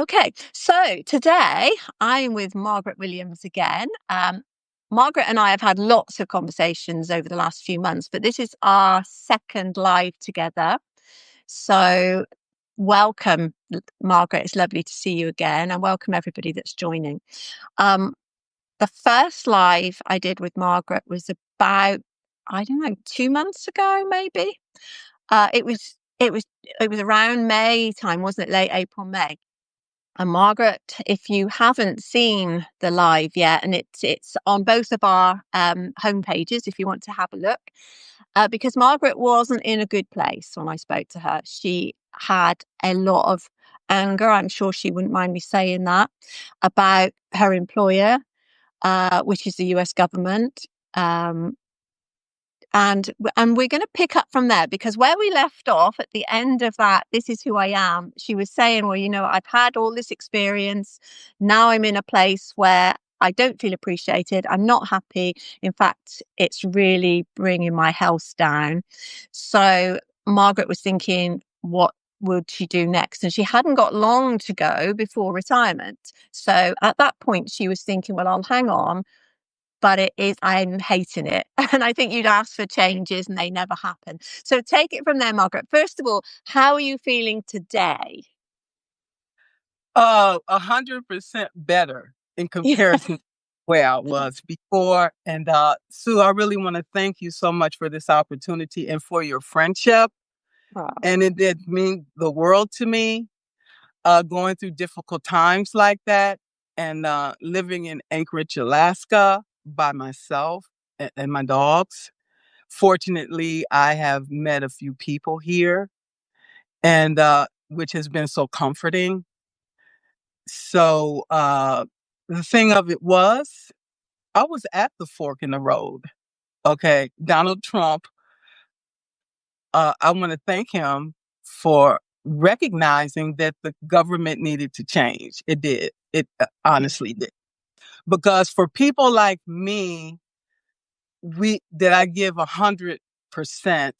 Okay, so today I'm with Margaret Williams again. Margaret and I have had lots of conversations over the last few months, but this is our second live together. So, welcome, Margaret. It's lovely to see you again, and welcome everybody that's joining. Um, the first live I did with Margaret was about, I don't know, 2 months ago, maybe. It was around May time, wasn't it? Late April, May. And Margaret, if you haven't seen the live yet, and it's on both of our home pages if you want to have a look, because Margaret wasn't in a good place when I spoke to her. She had a lot of anger, I'm sure she wouldn't mind me saying that, about her employer, which is the US government. Um, and we're going to pick up from there, because where we left off at the end of that, this is who I am, she was saying, well, I've had all this experience. Now I'm in a place where I don't feel appreciated. I'm not happy. In fact, it's really bringing my health down. So Margaret was thinking, what would she do next? And she hadn't got long to go before retirement. So at that point, she was thinking, well, I'll hang on, but I'm hating it. And I think you'd ask for changes and they never happen. So take it from there, Margaret. First of all, how are you feeling today? 100% better in Yeah. comparison to where I was before. And Sue, I really want to thank you so much for this opportunity and for your friendship. Oh, And it did mean the world to me, going through difficult times like that, and living in Anchorage, Alaska by myself and my dogs. Fortunately, I have met a few people here, and which has been so comforting. So the thing of it was, I was at the fork in the road. Okay, Donald Trump, I want to thank him for recognizing that the government needed to change. It did. It honestly did. Because for people like me, I give 100%.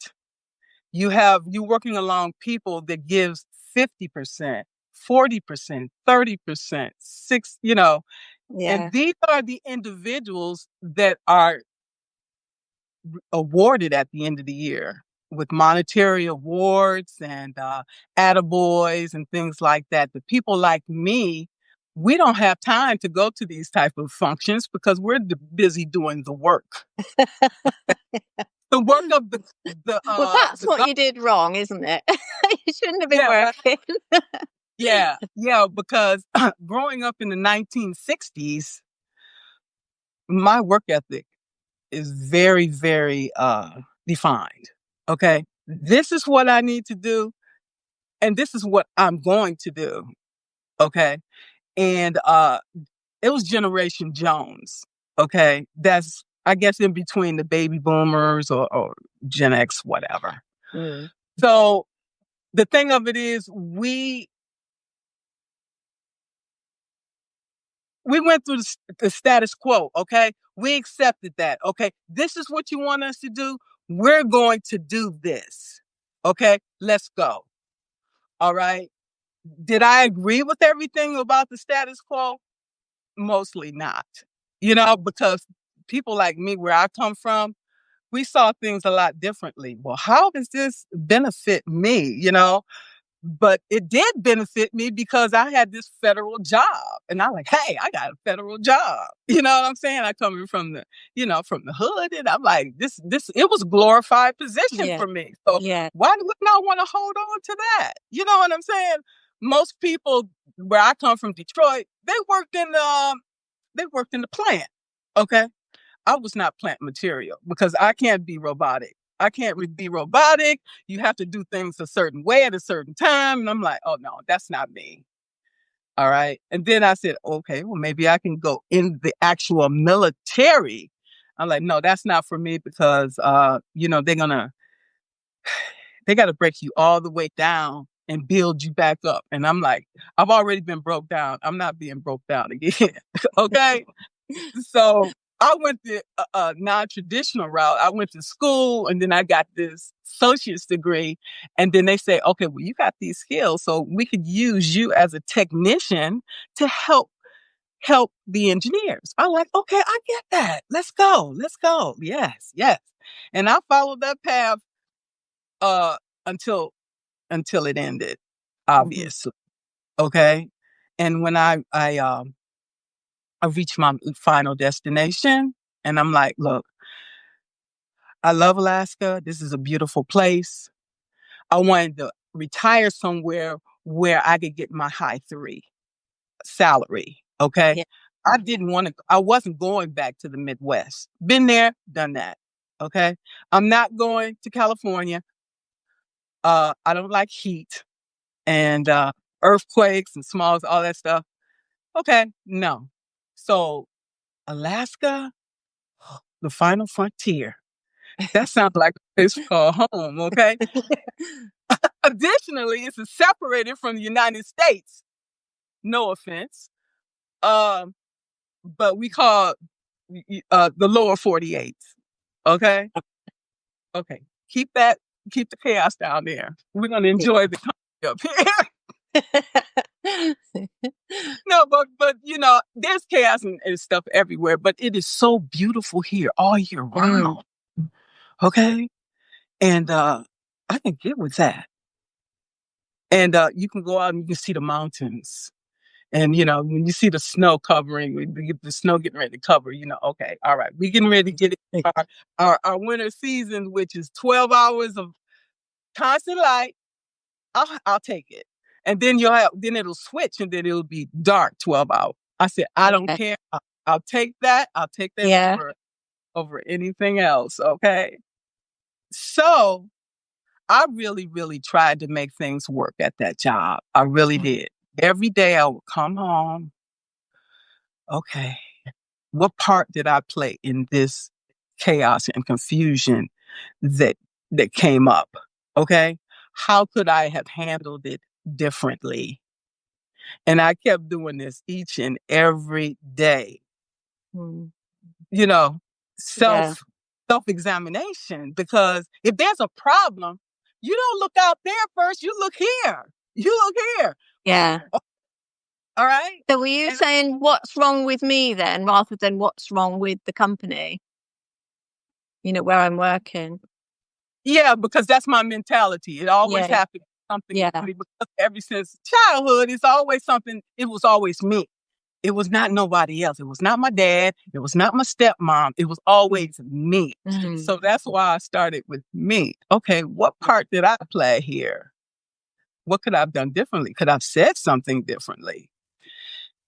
You working along people that gives 50%, 40%, 30%, yeah. and these are the individuals that are awarded at the end of the year with monetary awards and attaboys and things like that. The people like me, we don't have time to go to these type of functions because we're busy doing the work. The work of Well, that's the what government. you did wrong, isn't it? You shouldn't have been Yeah, working. yeah, because growing up in the 1960s, my work ethic is very, very defined. Okay. This is what I need to do, and this is what I'm going to do. Okay. And it was Generation Jones. Okay. That's, I guess, in between the baby boomers or Gen X, whatever. Mm. So the thing of it is, we went through the status quo. Okay. We accepted that. Okay. This is what you want us to do. We're going to do this. Okay. Let's go. All right. Did I agree with everything about the status quo? Mostly not. Because people like me, where I come from, we saw things a lot differently. Well, how does this benefit me? But it did benefit me because I had this federal job, and I'm like, hey, I got a federal job. You know what I'm saying? I coming from the hood, and I'm like, it was a glorified position Yeah. for me. So Yeah. why wouldn't I want to hold on to that? You know what I'm saying? Most people where I come from, Detroit, they worked in the plant. Okay, I was not plant material because I can't be robotic. I can't be robotic. You have to do things a certain way at a certain time. And I'm like, oh no, that's not me. All right. And then I said, okay, well, maybe I can go in the actual military. I'm like, no, that's not for me because, they got to break you all the way down and build you back up. And I'm like, I've already been broke down. I'm not being broke down again. Okay. So I went the non-traditional route. I went to school and then I got this associate's degree. And then they say, okay, well, you got these skills, so we could use you as a technician to help the engineers. I'm like, okay, I get that. Let's go. Let's go. Yes, yes. And I followed that path uh until it ended, Mhm. obviously. Okay. And when I reached my final destination and I'm like, look, I love Alaska. This is a beautiful place. I wanted to retire somewhere where I could get my high three salary. Okay. Yeah. I wasn't going back to the Midwest. Been there, done that. Okay. I'm not going to California. I don't like heat and earthquakes and smalls, all that stuff. Okay. No. So Alaska, the final frontier. That sounds like a place called home. Okay. Additionally, it's separated from the United States. No offense. Um, but we call the lower 48. Okay. Okay. Keep that, keep the chaos down there. We're going to enjoy the country up here. No, but there's chaos and stuff everywhere, but it is so beautiful here all year Mm. round. Okay. And I can get with that. And you can go out and you can see the mountains. And when you see the snow covering, the snow getting ready to cover, okay, all right, we getting ready to get into our winter season, which is 12 hours of constant light. I'll take it. And then then it'll switch and then it'll be dark 12 hours. I said, I don't Okay. care. I'll take that. I'll take that Yeah. over anything else. Okay. So I really, really tried to make things work at that job. I really did. Every day I would come home. Okay, what part did I play in this chaos and confusion that that came up? Okay, how could I have handled it differently? And I kept doing this each and every day. Mm. You know, Yeah. self examination. Because if there's a problem, you don't look out there first. You look here. You look here. Yeah. All right. So were you And saying what's wrong with me then, rather than what's wrong with the company? Where I'm working. yeah, because that's my mentality. It always Yeah. has to be something with Yeah. me because ever since childhood, it's always something. It was always me. It was not nobody else. It was not my dad. It was not my stepmom. It was always me. Mm. So that's why I started with me. Okay, what part did I play here? What could I have done differently? Could I have said something differently?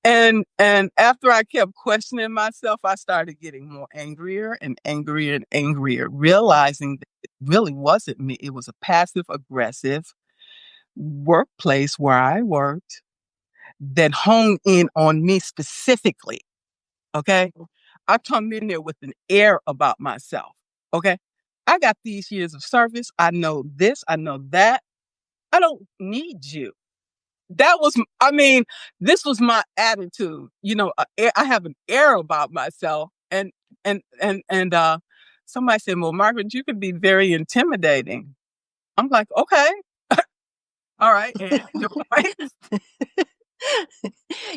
And after I kept questioning myself, I started getting more angrier and angrier and angrier, realizing that it really wasn't me. It was a passive aggressive workplace where I worked that honed in on me specifically. Okay. I come in there with an air about myself. Okay. I got these years of service. I know this. I know that. I don't need you. That was, I mean, this was my attitude. I have an air about myself, and somebody said, "Well, Margaret, you can be very intimidating." I'm like, "Okay, all right." And your point,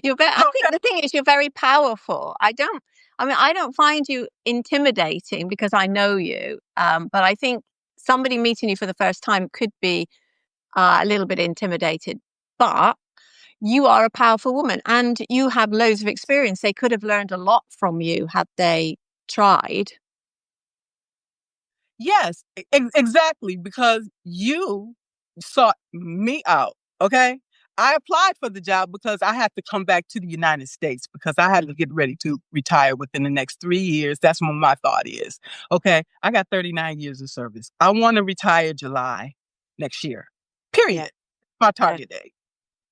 You're very, I think okay, the thing is you're very powerful. I don't find you intimidating because I know you. But I think somebody meeting you for the first time could be a little bit intimidated. But you are a powerful woman and you have loads of experience. They could have learned a lot from you had they tried. yes, exactly, because you sought me out. Okay. I applied for the job because I had to come back to the United States because I had to get ready to retire within the next 3 years. That's what my thought is. Okay. I got 39 years of service. I want to retire July next year, Yeah. period. My Yeah. target date.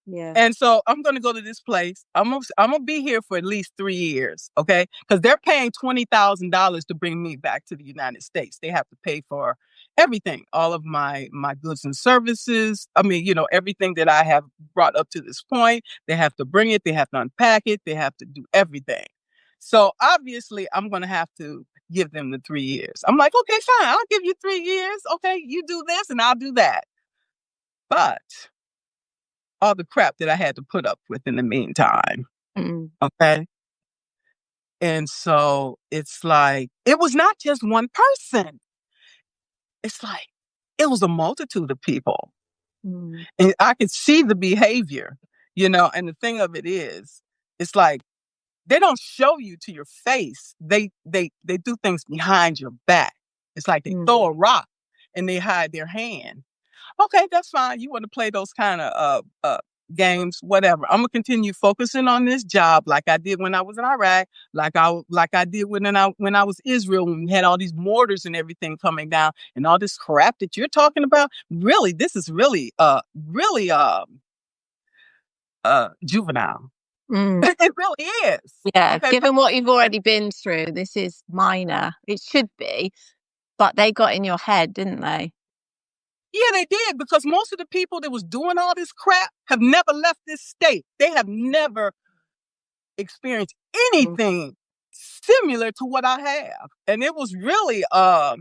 Yeah. And so I'm going to go to this place. I'm gonna be here for at least 3 years, okay? Because they're paying $20,000 to bring me back to the United States. They have to pay for everything, all of my goods and services. I mean, everything that I have brought up to this point. They have to bring it. They have to unpack it. They have to do everything. So obviously, I'm going to have to give them the 3 years. I'm like, okay, fine. I'll give you 3 years. Okay, you do this and I'll do that. But all the crap that I had to put up with in the meantime. Mm. Okay. And so it's like, it was not just one person. It's like, it was a multitude of people. Mm. And I could see the behavior, and the thing of it is, it's like, they don't show you to your face. They do things behind your back. It's like they throw a rock and they hide their hand. Okay, that's fine. You want to play those kind of games, whatever. I'm gonna continue focusing on this job like I did when I was in Iraq, like I did when I was Israel, when we had all these mortars and everything coming down and all this crap that you're talking about. Really, this is really juvenile. Mm. It really is. Yeah, Okay. given what you've already been through, this is minor. It should be, but they got in your head, didn't they? Yeah, they did, because most of the people that was doing all this crap have never left this state. They have never experienced Mm. anything similar to what I have. And it was really, I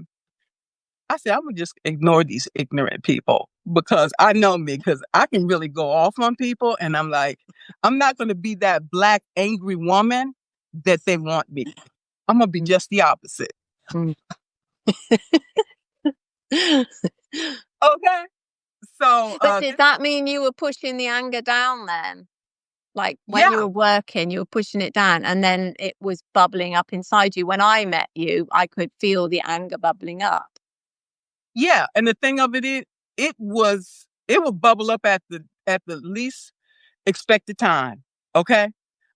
said, I'm going to just ignore these ignorant people, because I know me, because I can really go off on people. And I'm like, I'm not going to be that black, angry woman that they want me. I'm going to be just the opposite. Mm. Okay. So, But did that mean you were pushing the anger down then? Like when you yeah, were working, you were pushing it down and then it was bubbling up inside you. When I met you, I could feel the anger bubbling up. yeah. And the thing of it is, it would bubble up at the least expected time. Okay.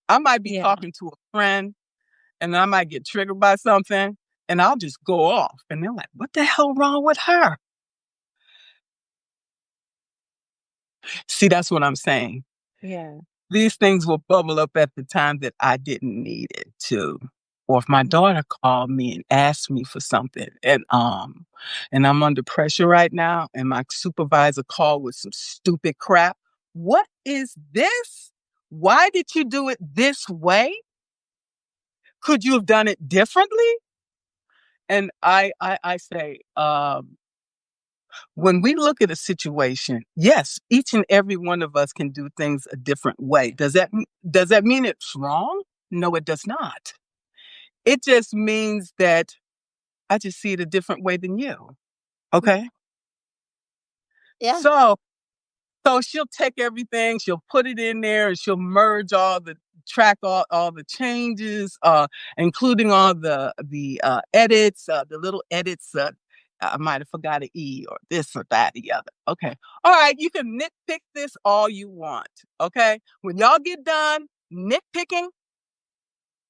I might be Yeah. talking to a friend and I might get triggered by something and I'll just go off. And they're like, what the hell wrong with her? See, that's what I'm saying. Yeah. These things will bubble up at the time that I didn't need it to. Or if my daughter called me and asked me for something, and I'm under pressure right now, and my supervisor called with some stupid crap. What is this? Why did you do it this way? Could you have done it differently? And I say, when we look at a situation, yes, each and every one of us can do things a different way. Does that mean it's wrong? No, it does not. It just means that I just see it a different way than you. Okay? Yeah. So she'll take everything, she'll put it in there, and she'll merge all the changes, including all the edits, the little edits. I might have forgot an E or this or that, the other. Okay. All right. You can nitpick this all you want. Okay. When y'all get done nitpicking,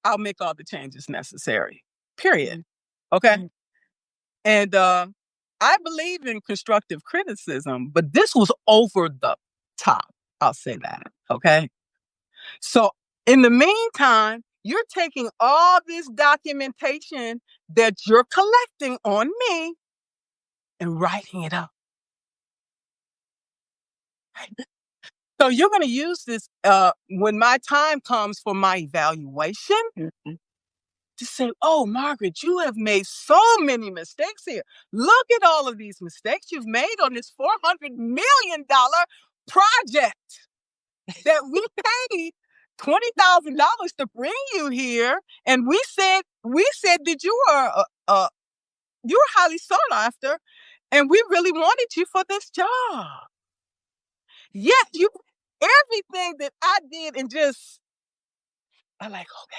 I'll make all the changes necessary. Period. Okay. Mm. And I believe in constructive criticism, but this was over the top. I'll say that. Okay. So in the meantime, you're taking all this documentation that you're collecting on me and writing it up. So you're going to use this when my time comes for my evaluation Mhm. to say, oh, Margaret, you have made so many mistakes here. Look at all of these mistakes you've made on this $400 million project that we paid $20,000 to bring you here. And we said that you were highly sought after, and we really wanted you for this job. Yet everything that I did, and just, I like, okay.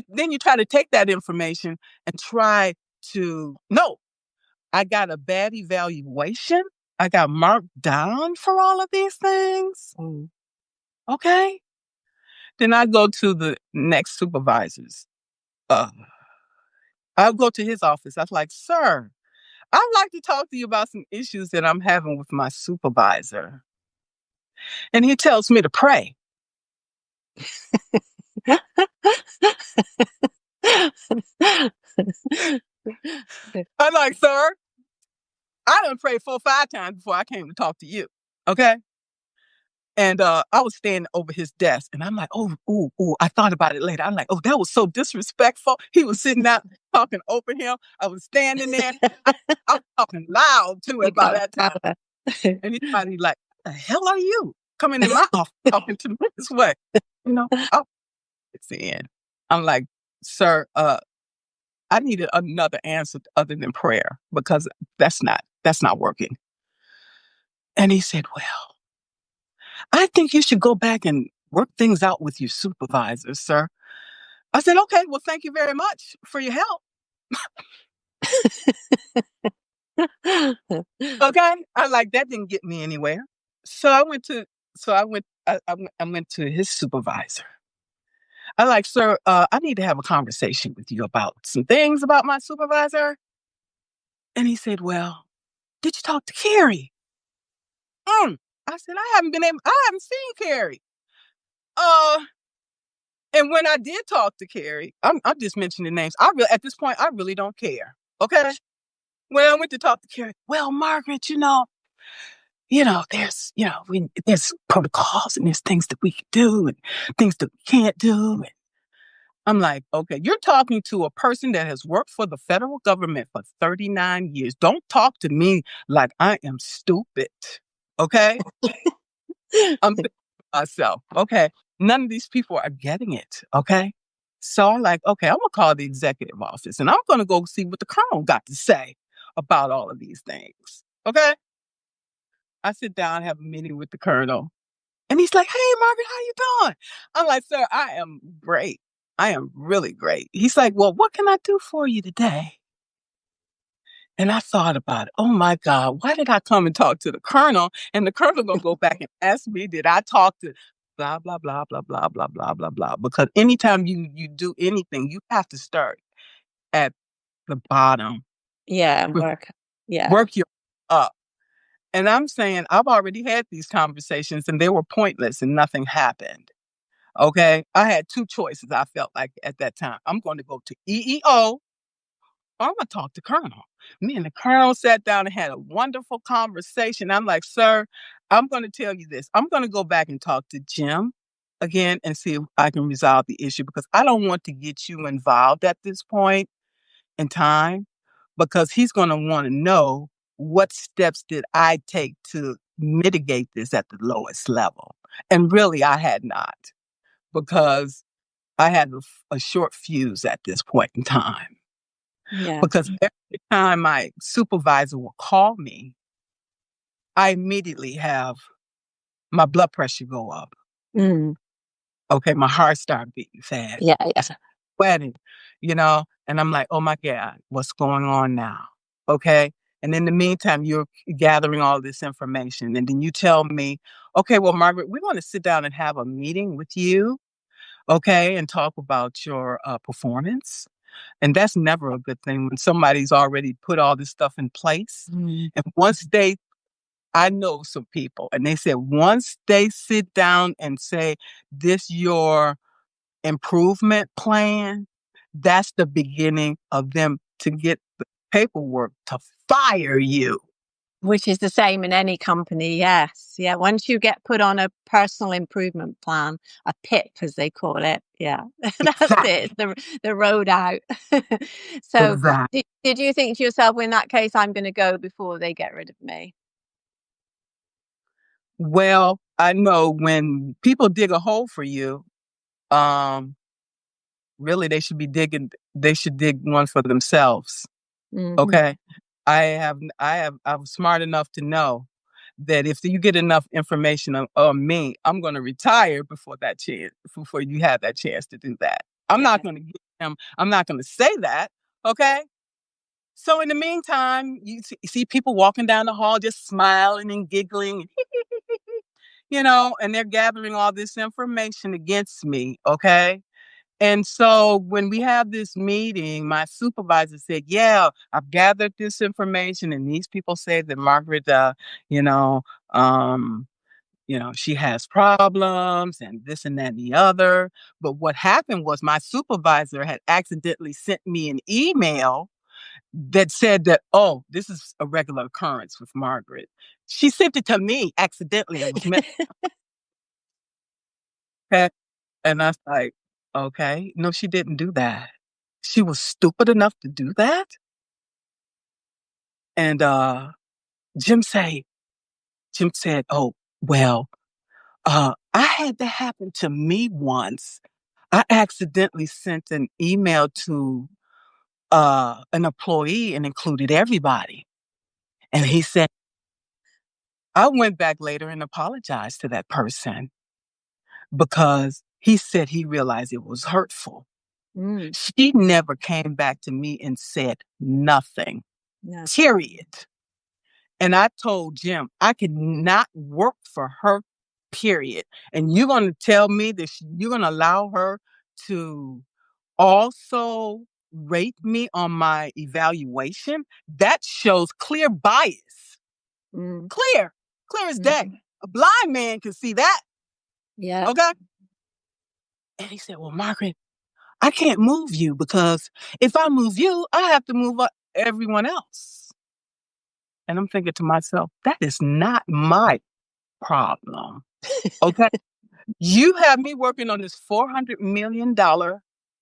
Then you try to take that information and try to, no, I got a bad evaluation. I got marked down for all of these things. Mm. Okay. Then I go to the next supervisors. Uh, I'll go to his office. I was like, sir, I'd like to talk to you about some issues that I'm having with my supervisor. And he tells me to pray. I'm like, sir, I done prayed 4 or 5 times before I came to talk to you. Okay. And I was standing over his desk, and I'm like, oh, ooh, ooh. I thought about it later. I'm like, oh, that was so disrespectful. He was sitting out talking over him. I was standing there. I was talking loud to him You by got that time. power. And he's probably like, what the hell are you coming in my office talking to me this way? You know, it's the end. I'm like, sir, I needed another answer other than prayer because that's not working. And he said, well, I think you should go back and work things out with your supervisor, sir. I said, okay, well, thank you very much for your help. Okay. I like that didn't get me anywhere. So I went to I went to his supervisor. I like, sir, I need to have a conversation with you about some things about my supervisor. And he said, well, did you talk to Carrie? I said, I haven't seen Carrie. Uh, and when I did talk to Carrie, I'm just mentioning names. At this point, I really don't care. Okay. When I went to talk to Carrie, well, Margaret, there's protocols and there's things that we can do and things that we can't do. And I'm like, okay, you're talking to a person that has worked for the federal government for 39 years. Don't talk to me like I am stupid. Okay. I'm thinking to myself, okay, none of these people are getting it. Okay. So I'm like, okay, I'm going to call the executive office and I'm going to go see what the colonel got to say about all of these things. Okay. I sit down, have a meeting with the colonel, and he's like, hey, Margaret, how you doing? I'm like, sir, I am great. I am really great. He's like, well, what can I do for you today? And I thought about it. Oh my God, why did I come and talk to the colonel? And the colonel gonna go back and ask me, did I talk to blah, blah, blah, blah, blah, blah, blah, blah, blah. Because anytime you do anything, you have to start at the bottom. Yeah, work. Yeah. Work your up. And I'm saying I've already had these conversations and they were pointless and nothing happened. Okay. I had two choices, I felt like at that time. I'm going to go to EEO or I'm going to talk to Colonel. Me and the Colonel sat down and had a wonderful conversation. I'm like, sir, I'm going to tell you this. I'm going to go back and talk to Jim again and see if I can resolve the issue because I don't want to get you involved at this point in time because he's going to want to know what steps did I take to mitigate this at the lowest level. And really, I had not because I had a short fuse at this point in time. Yeah. Because every time my supervisor will call me, I immediately have my blood pressure go up. Mm. Okay, my heart started beating fast. Yeah, yeah. Sweating, and I'm like, oh my God, what's going on now? Okay. And in the meantime, you're gathering all this information. And then you tell me, okay, well, Margaret, we want to sit down and have a meeting with you. Okay. And talk about your performance. And that's never a good thing when somebody's already put all this stuff in place. Mm. And I know some people, and they said once they sit down and say, this your improvement plan, that's the beginning of them to get the paperwork to fire you. Which is the same in any company, yes. Yeah, once you get put on a personal improvement plan, a PIP as they call it, yeah, that's Exactly. it, the road out. So Exactly. did you think to yourself, well, in that case, I'm going to go before they get rid of me? Well, I know when people dig a hole for you, um, really they should dig one for themselves. Mm-hmm. Okay. I was smart enough to know that if you get enough information on me, I'm going to retire before you have that chance to do that. I'm Yeah. not going to get them. I'm not going to say that. Okay. So in the meantime, you see people walking down the hall, just smiling and giggling, and they're gathering all this information against me. Okay. And so when we have this meeting, my supervisor said, yeah, I've gathered this information and these people say that Margaret, you know, um, she has problems and this and that and the other. But what happened was my supervisor had accidentally sent me an email that said that, oh, this is a regular occurrence with Margaret. She sent it to me accidentally and was meant. Okay. And I was like, okay. No, she didn't do that. She was stupid enough to do that. And Jim say, Jim said, oh, well, I had that happen to me once. I accidentally sent an email to an employee and included everybody. And he said, I went back later and apologized to that person because he said he realized it was hurtful. Mm, She never came back to me and said nothing, no. period. And I told Jim, I could not work for her, period. And you're going to tell me that you're going to allow her to also rate me on my evaluation? That shows clear bias. Mm, Clear, clear as day. mm, A blind man can see that. yeah. Okay. And he said, well, Margaret, I can't move you because if I move you, I have to move everyone else. And I'm thinking to myself, that is not my problem. Okay. You have me working on this $400 million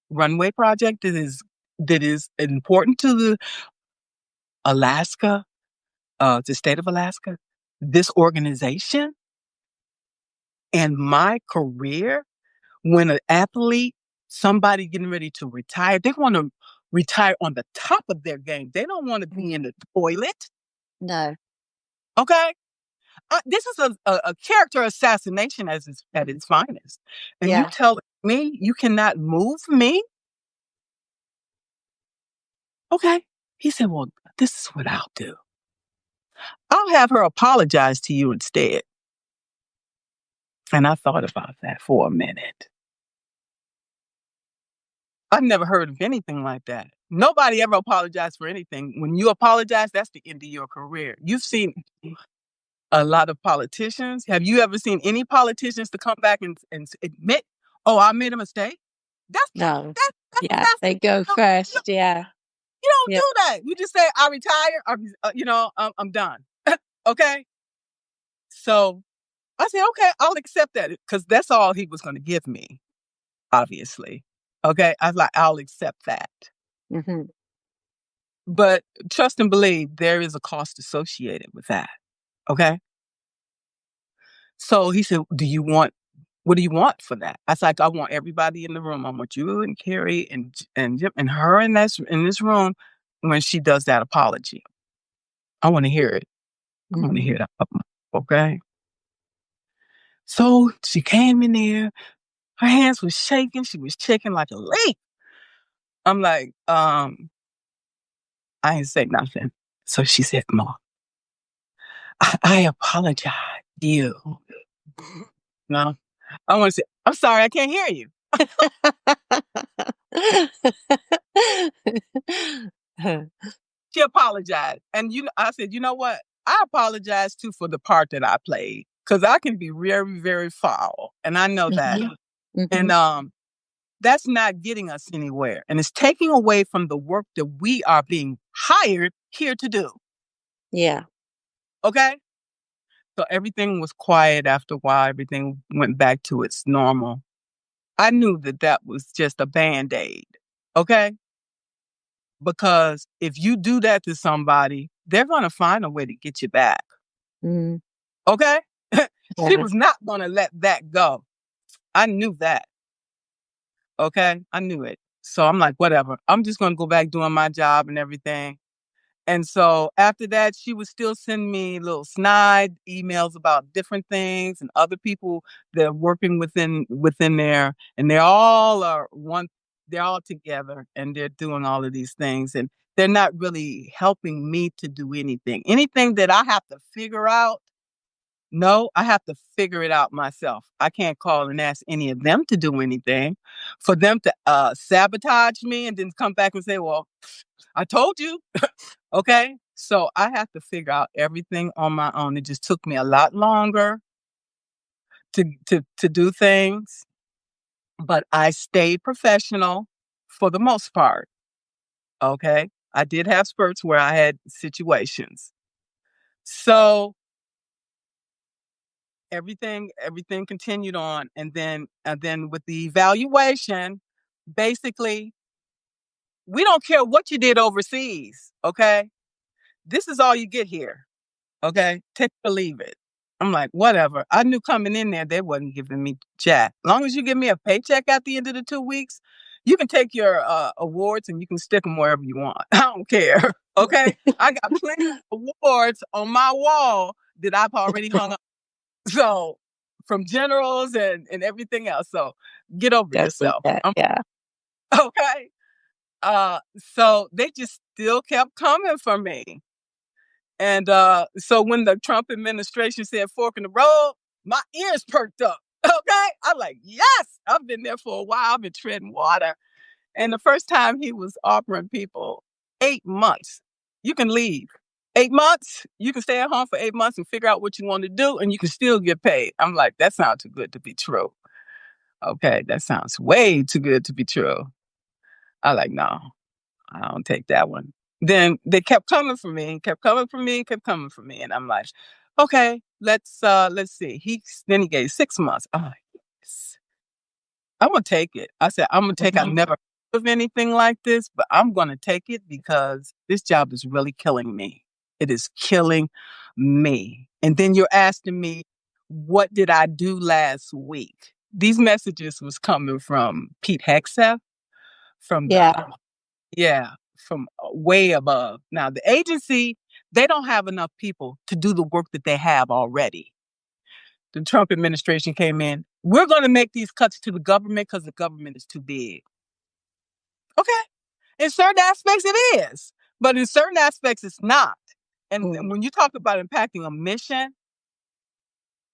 runway project that is important to Alaska, the state of Alaska, this organization, and my career. When an athlete, somebody getting ready to retire, they want to retire on the top of their game. They don't want to be in the toilet. No. Okay. This is a character assassination at its finest. And you Yeah. tell me you cannot move me? Okay. He said, well, this is what I'll do. I'll have her apologize to you instead. And I thought about that for a minute. I've never heard of anything like that. Nobody ever apologized for anything. When you apologize, that's the end of your career. You've seen a lot of politicians. Have you ever seen any politicians to come back and admit, oh, I made a mistake? No. That's Yeah. They passive. go You first. Yeah. don't Yeah. do that. You just say, I retire. I'm done. Okay. So I said, okay, I'll accept that because that's all he was going to give me, obviously. Okay. I was like, I'll accept that. Hmm. But trust and believe there is a cost associated with that. Okay. So he said, what do you want for that? I was like, I want everybody in the room. I want you and Carrie and Jim and her in this room when she does that apology. I want to hear it. I want to Hmm. hear that. Okay. So she came in there. Her hands were shaking. She was shaking like a leaf. I'm like, I ain't say nothing. So she said, Mom, I apologize to you. No, I want to say, I'm sorry, I can't hear you. She apologized. And I said, you know what? I apologize too for the part that I played. Because I can be very, very foul. And I know that. Mhm. And Mhm. that's not getting us anywhere. And it's taking away from the work that we are being hired here to do. Yeah. Okay? So everything was quiet after a while. Everything went back to its normal. I knew that that was just a band-aid. Okay? Because if you do that to somebody, they're going to find a way to get you back. Mm, Okay? She yeah. was not going to let that go. I knew that. Okay? I knew it. So I'm like, whatever. I'm just going to go back doing my job and everything. And so after that, she would still send me little snide emails about different things and other people that are working within there. And they're all together and they're doing all of these things. And they're not really helping me to do anything. Anything that I have to figure out, no, I have to figure it out myself. I can't call and ask any of them to do anything. For them to sabotage me and then come back and say, well, I told you. Okay. So I have to figure out everything on my own. It just took me a lot longer to do things, but I stayed professional for the most part. Okay. I did have spurts where I had situations. So everything continued on, and then with the evaluation, basically, we don't care what you did overseas, okay? This is all you get here, okay? Take it or leave it. I'm like, whatever. I knew coming in there they wasn't giving me jack. As long as you give me a paycheck at the end of the 2 weeks, you can take your awards and you can stick them wherever you want. I don't care, okay? I got plenty of awards on my wall that I've already hung up. So from generals and everything else. So get over Don't need yourself. it. Yeah. Okay. So they just still kept coming for me. And so when the Trump administration said fork in the road, my ears perked up. Okay. I'm like, yes, I've been there for a while. I've been treading water. And the first time he was offering people 8 months, you can leave. 8 months, you can stay at home for 8 months and figure out what you want to do, and you can still get paid. I'm like, that sounds too good to be true. Okay, that sounds way too good to be true. I like, no, I don't take that one. Then they kept coming for me, kept coming for me, kept coming for me, and I'm like, okay, let's see. Then he gave 6 months. I'm like, yes. I'm gonna take it. I said, I'm gonna take. I never heard of anything like this, but I'm gonna take it because this job is really killing me. It is killing me. And then you're asking me, what did I do last week? These messages was coming from Pete Hegseth, from the Yeah. yeah, from way above. Now the agency, they don't have enough people to do the work that they have already. The Trump administration came in. We're going to make these cuts to the government because the government is too big. Okay. In certain aspects, it is. But in certain aspects, it's not. And when you talk about impacting a mission,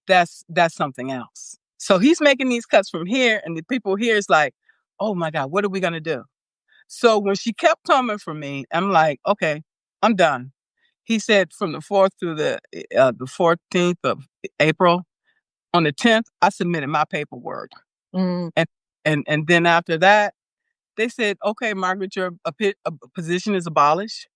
that's something else. So he's making these cuts from here, and the people here is like, oh my God, what are we going to do? So when she kept coming for me, I'm like, okay, I'm done. He said from the 4th through the 14th of April, on the 10th, I submitted my paperwork. Mm. And then after that, they said, okay, Margaret, your a position is abolished.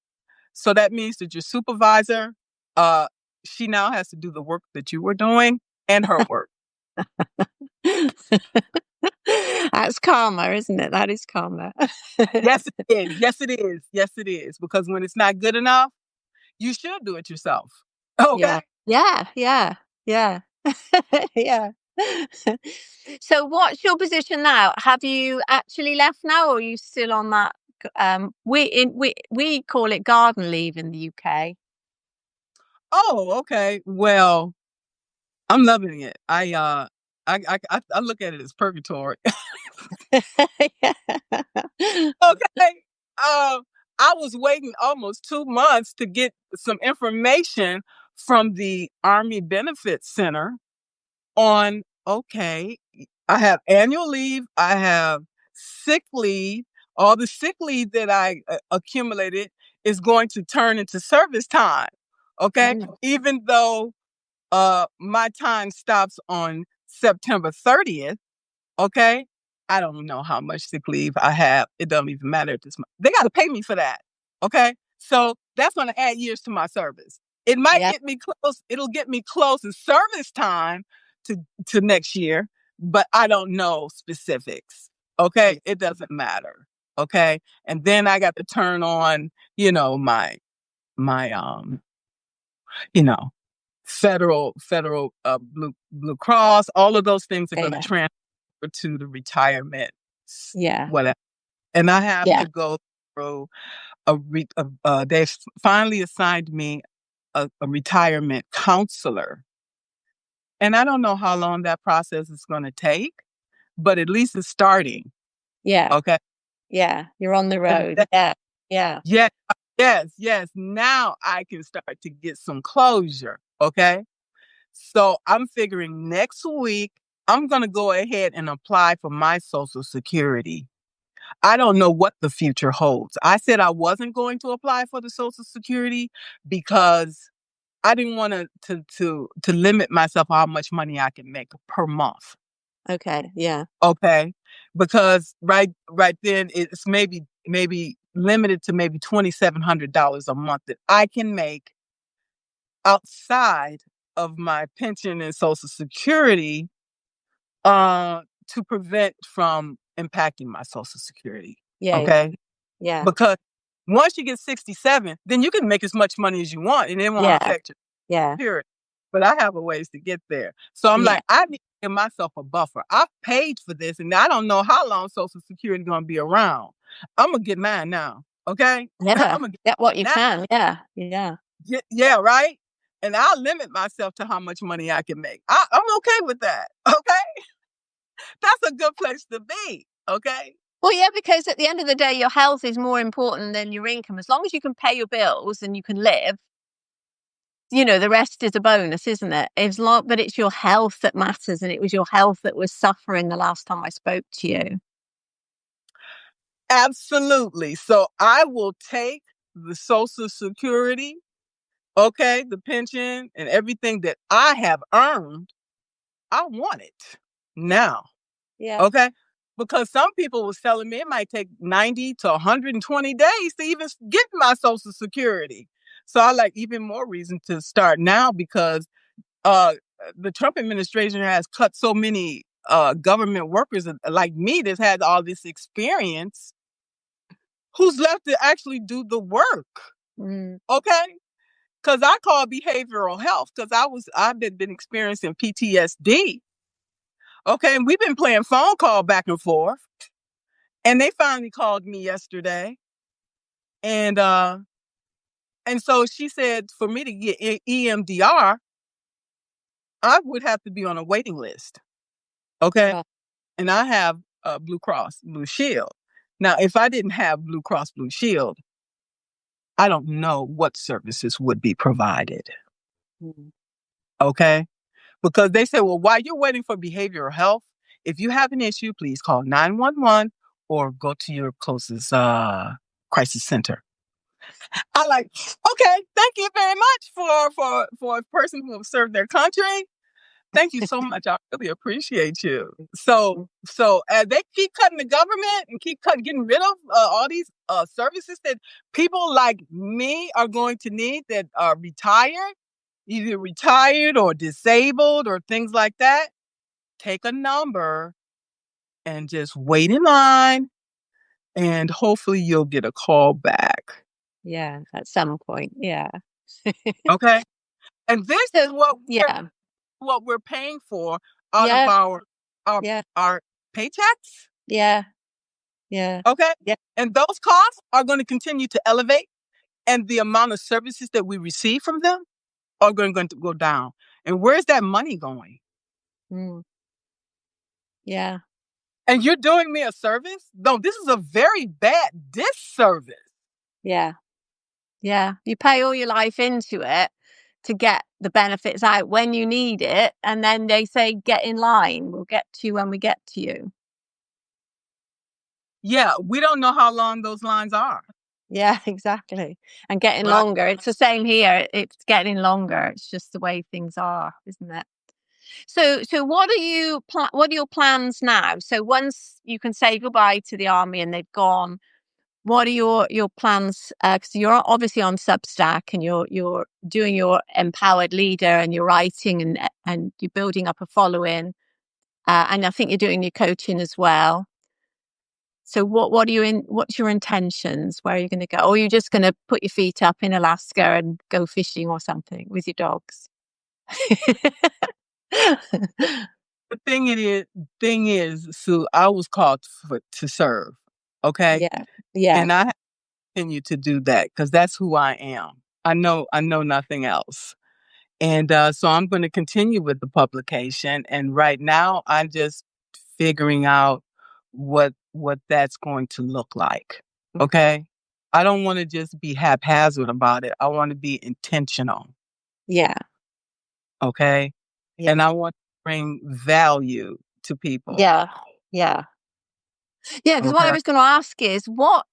So that means that your supervisor, uh, she now has to do the work that you were doing and her work. That's karma, isn't it? That is karma. Yes, it is. Yes, it is. Yes, it is. Because when it's not good enough, you should do it yourself. Okay. Yeah. Yeah. Yeah. Yeah. Yeah. So what's your position now? Have you actually left now, or are you still on that? We call it garden leave in the UK. Oh, okay. Well, I'm loving it. I look at it as purgatory. Yeah. Okay. Um, I was waiting almost 2 months to get some information from the Army Benefits Center on, okay, I have annual leave, I have sick leave. All the sick leave that I accumulated is going to turn into service time. Okay. Mm. Even though my time stops on September 30th. Okay. I don't know how much sick leave I have. It doesn't even matter at this moment. They got to pay me for that. Okay. So that's going to add years to my service. It might Yeah. get me close. It'll get me close in service time to next year, but I don't know specifics. Okay. It doesn't matter. Okay. And then I got to turn on, my you know, federal Blue Cross, all of those things are going to Yeah. transfer to the retirement, Yeah. whatever. And I have Yeah. to go through they finally assigned me a retirement counselor. And I don't know how long that process is going to take, but at least it's starting. Yeah. Okay. Yeah. You're on the And road. Yeah. Yeah. yes, yes, yes. Now I can start to get some closure. Okay. So I'm figuring next week, I'm going to go ahead and apply for my Social Security. I don't know what the future holds. I said I wasn't going to apply for the Social Security because I didn't want to limit myself how much money I can make per month. Okay. Yeah. Okay, because right then it's maybe limited to maybe $2,700 a month that I can make outside of my pension and Social Security to prevent from impacting my Social Security. Yeah. Okay, Yeah. because once you get 67, then you can make as much money as you want, and it won't Yeah. affect your Yeah. security. But I have a ways to get there, so I'm Yeah. like, I need to give myself a buffer. I've paid for this, and I don't know how long Social Security is going to be around. I'm gonna get mine now. Okay, Yeah. I'm gonna get Get what you now. can. Yeah. Yeah. Yeah, right. And I'll limit myself to how much money I can make. I'm okay with that. Okay, that's a good place to be. Okay. Well, yeah, because at the end of the day, your health is more important than your income. As long as you can pay your bills and you can live, the rest is a bonus, isn't it? But it's your health that matters, and it was your health that was suffering the last time I spoke to you. Absolutely. So I will take the Social Security, okay, the pension and everything that I have earned. I want it now. Yeah. Okay. Because some people was telling me it might take 90 to 120 days to even get my Social Security. So I like even more reason to start now because uh, the Trump administration has cut so many government workers like me that had all this experience who's left to actually do the work. Mm. Okay. Because I call behavioral health because I've been experiencing PTSD. Okay. And we've been playing phone call back and forth. And they finally called me yesterday. And and so she said for me to get EMDR, I would have to be on a waiting list. Okay. Right. And I have Blue Cross Blue Shield. Now, if I didn't have Blue Cross Blue Shield, I don't know what services would be provided. Mm. Okay. Because they say, well, while you're waiting for behavioral health, if you have an issue, please call 911 or go to your closest crisis center. I like, okay, thank you very much for a person who has served their country. Thank you so much. I really appreciate you. So as they keep cutting the government and getting rid of all these services that people like me are going to need that are retired, either retired or disabled or things like that, take a number and just wait in line and hopefully you'll get a call back. Yeah. At some point. Yeah. Okay. And this is So, yeah. what we're paying for out of Yeah. our Yeah. our paychecks. Yeah. Yeah. Okay. Yeah. And those costs are going to continue to elevate and the amount of services that we receive from them are going to go down. And where's that money going? Mm. Yeah. And you're doing me a service? No, this is a very bad disservice. Yeah. Yeah. You pay all your life into it to get the benefits out when you need it. And then they say, get in line. We'll get to you when we get to you. Yeah, we don't know how long those lines are. Yeah, exactly. And getting Right. longer. It's the same here. It's getting longer. It's just the way things are, isn't it? So what are your plans now? So once you can say goodbye to the army and they've gone, what are your plans? Because you're obviously on Substack and you're doing your empowered leader and you're writing and you're building up a following. And I think you're doing your coaching as well. So what's your intentions? Where are you going to go? Or are you just going to put your feet up in Alaska and go fishing or something with your dogs? The thing is, Sue, I was called to serve. Okay. Yeah. Yeah. And I continue to do that because that's who I am. I know nothing else. And so I'm going to continue with the publication. And right now, I'm just figuring out what that's going to look like. Okay. I don't want to just be haphazard about it. I want to be intentional. Yeah. Okay. Yeah. And I want to bring value to people. Yeah. Yeah. Yeah. Because what I Okay. was going to ask is, what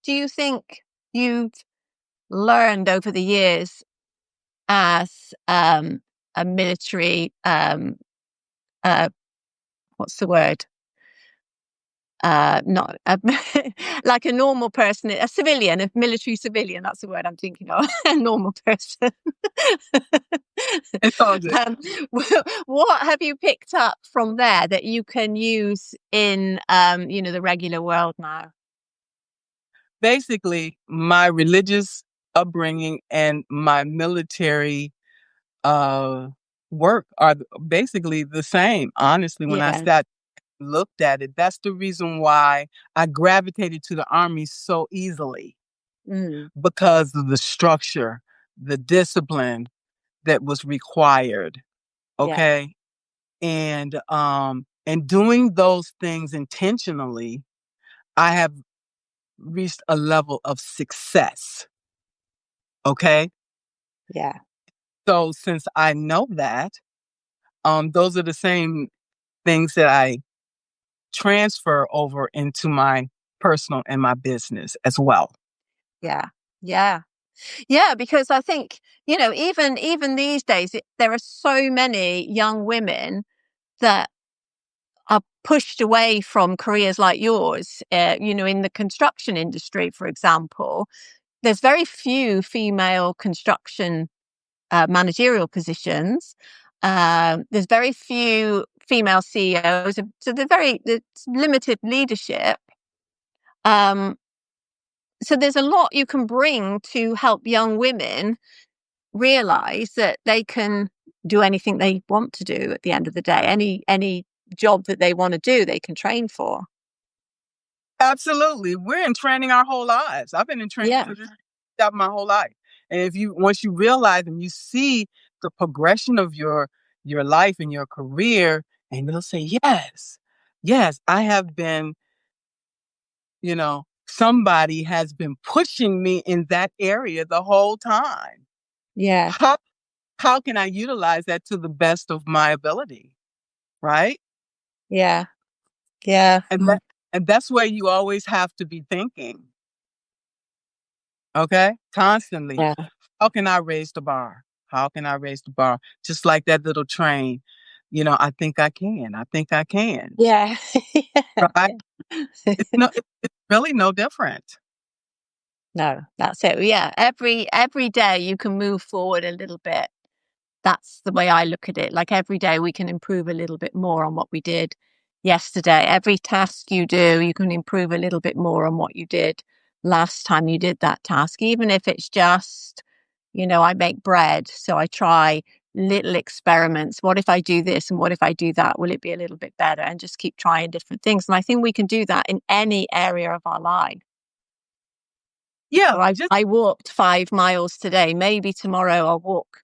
do you think you've learned over the years as a military, uh, what's the word? not like a normal person, a civilian, a military civilian. That's the word I'm thinking of. A normal person. It's all good. um, what have you picked up from there that you can use in, the regular world now? Basically, my religious upbringing and my military uh, work are basically the same. Honestly, when I Yeah. sat looked at it, that's the reason why I gravitated to the army so easily, Mm, because of the structure, the discipline that was required. yeah. Okay. And doing those things intentionally, I have reached a level of success. Okay. Yeah. So since I know that, those are the same things that I transfer over into my personal and my business as well. Yeah. Yeah. Yeah, because I think, even these days, there are so many young women that are pushed away from careers like yours, in the construction industry, for example. There's very few female construction managerial positions. There's very few female CEOs, so there's limited leadership. Um, so there's a lot you can bring to help young women realize that they can do anything they want to do at the end of the day. Any job that they want to do, they can train for. Absolutely. We're in training our whole lives. I've been in training Yeah. for this job my whole life. And if you once you realize and you see the progression of your life and your career, and you'll say, yes, yes, I have been, somebody has been pushing me in that area the whole time. Yeah. How how can I utilize that to the best of my ability? Right? Yeah. Yeah. And that's where you always have to be thinking. Okay? Constantly. Yeah. How can I raise the bar? How can I raise the bar? Just like that little train. I think I can. I think I can. Yeah. Right? Yeah. It's really no different. No, that's it. Yeah. Every day you can move forward a little bit. That's the way I look at it. Like every day we can improve a little bit more on what we did yesterday. Every task you do, you can improve a little bit more on what you did last time you did that task, even if it's just, I make bread. So I try little experiments. What if I do this? And what if I do that? Will it be a little bit better? And just keep trying different things. And I think we can do that in any area of our life. Yeah, So I, just I walked 5 miles today. Maybe tomorrow I'll walk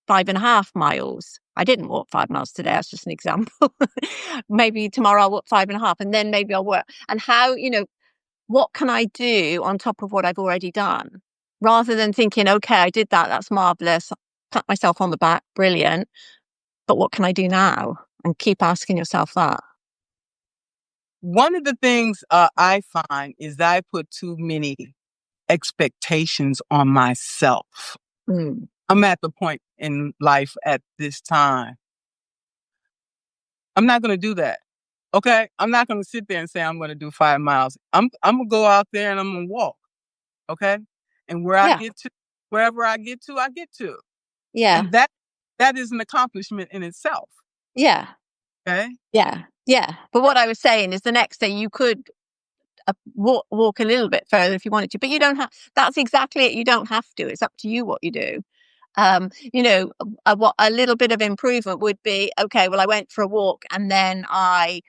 5.5 miles. I didn't walk 5 miles today. That's just an example. Maybe tomorrow I'll walk 5.5, and then maybe I'll work. And what can I do on top of what I've already done? Rather than thinking, okay, I did that. That's marvelous. Pat myself on the back. Brilliant. But what can I do now? And keep asking yourself that. one of the things I find is that I put too many expectations on myself. Mm. I'm at the point in life at this time. I'm not going to do that. Okay? I'm not going to sit there and say I'm going to do 5 miles. I'm going to go out there and I'm going to walk. Okay? And Yeah. wherever I get to, I get to. Yeah. And that is an accomplishment in itself. Yeah. Okay? Yeah. Yeah. But what I was saying is the next day you could walk a little bit further if you wanted to, but you don't have. That's exactly it. You don't have to. It's up to you what you do. What a little bit of improvement would be. Okay, well, I went for a walk and then I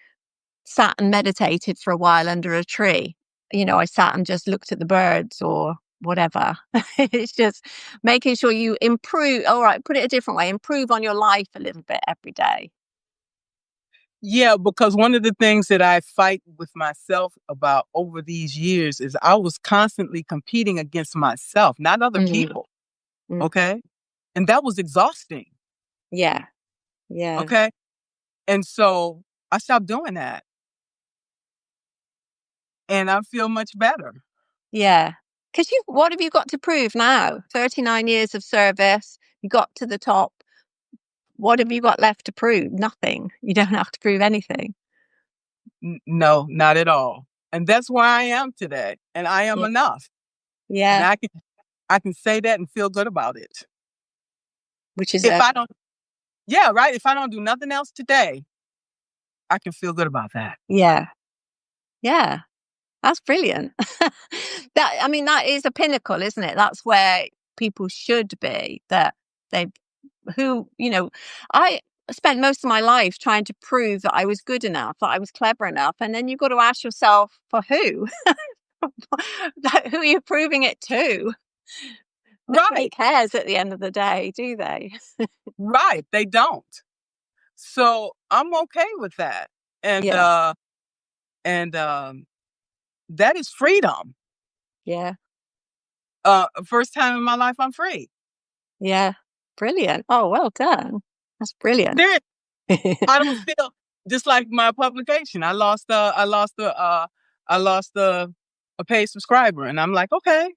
sat and meditated for a while under a tree. I sat and just looked at the birds or whatever. It's just making sure you improve. All right, put it a different way. Improve on your life a little bit every day. Yeah, because one of the things that I fight with myself about over these years is I was constantly competing against myself, not other Mm, people. mm. Okay? And that was exhausting. Yeah, yeah, Okay? And so I stopped doing that and I feel much better. yeah. Because what have you got to prove now? 39 years of service. You got to the top. What have you got left to prove? Nothing. You don't have to prove anything. No, not at all. And that's where I am today. And I am Yeah. enough. And Yeah. I can say that and feel good about it. Which is If I don't, yeah, right. If I don't do nothing else today, I can feel good about that. yeah. Yeah. That's brilliant. I mean, that is a pinnacle, isn't it? That's where people should be. That they, I spent most of my life trying to prove that I was good enough, that I was clever enough, and then you've got to ask yourself, for who? Who are you proving it to? Nobody Right, cares at the end of the day, do they? right. They don't. So I'm okay with that. And Yeah, and that is freedom. yeah, First time in my life I'm free. yeah. Brilliant. Oh, well done. That's brilliant. There, I don't feel just like my publication. I lost a paid subscriber, and I'm like, okay,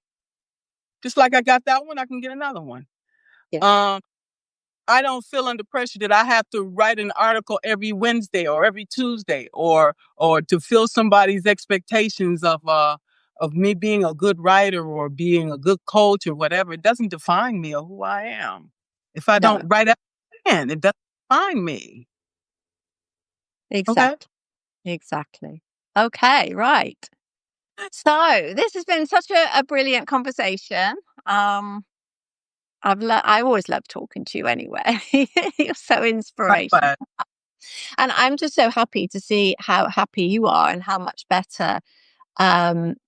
just like I got that one, I can get another one. Yeah, Um, I don't feel under pressure that I have to write an article every Wednesday or every Tuesday, or to fill somebody's expectations of me being a good writer or being a good coach or whatever. It doesn't define me or who I am. If I no, don't write out, it doesn't define me. Okay. exactly. Exactly. Okay, right. So this has been such a brilliant conversation. Um, I always love talking to you anyway. You're so inspirational. Likewise. And I'm just so happy to see how happy you are and how much better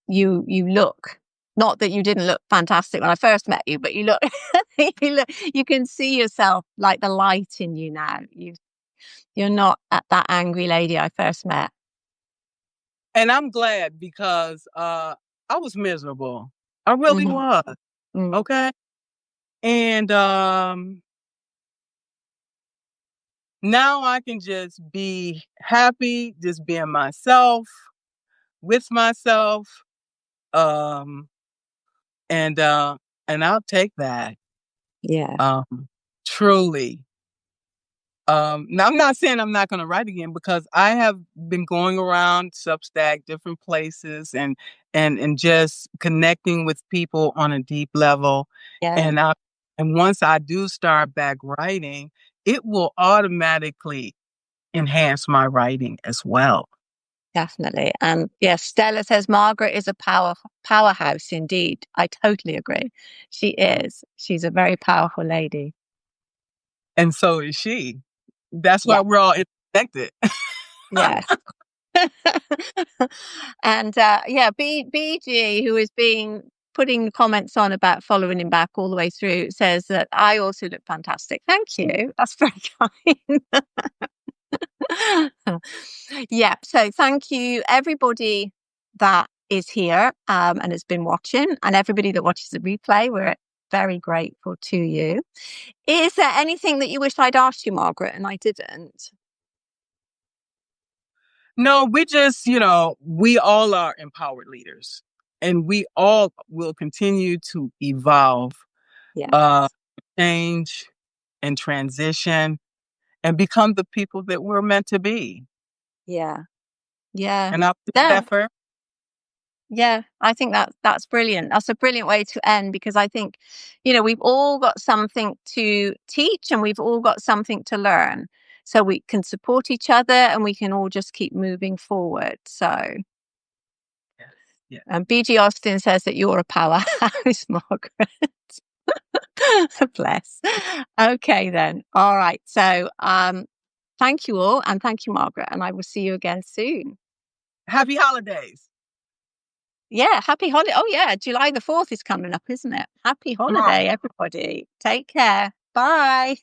you look. Not that you didn't look fantastic when I first met you, but you look you can see yourself like the light in you now. You're not at that angry lady I first met. And I'm glad because I was miserable. I really Mhm. was. Mm. Okay. And now I can just be happy, just being myself, with myself. Um, and I'll take that. Yeah. Truly. Now I'm not saying I'm not going to write again because I have been going around Substack, different places, and just connecting with people on a deep level. Yeah. And and once I do start back writing, it will automatically enhance my writing as well. Definitely. And yes, Stella says Margaret is a powerhouse indeed. I totally agree. She is. She's a very powerful lady. And so is she. That's Yeah. why we're all connected. Yes. And yeah, BG, who has been putting comments on about following him back all the way through, says that I also look fantastic. Thank you. That's very kind. Yeah. So thank you, everybody that is here and has been watching, and everybody that watches the replay. We're very grateful to you. Is there anything that you wish I'd asked you, Margaret, and I didn't? No, we just, we all are empowered leaders and we all will continue to evolve, Yeah. uh, change and transition and become the people that we're meant to be. Yeah. Yeah. And I'll do Yeah. that for Yeah, I think that's brilliant. That's a brilliant way to end because I think, we've all got something to teach and we've all got something to learn. So we can support each other and we can all just keep moving forward. So, yes, yes. and BG Austin says that you're a powerhouse, Margaret. Bless. Okay, then. All right. So, thank you all and thank you, Margaret. And I will see you again soon. Happy holidays. Yeah, happy holiday. Oh, yeah, July the 4th is coming up, isn't it? Happy Tomorrow. holiday, everybody. Take care. Bye.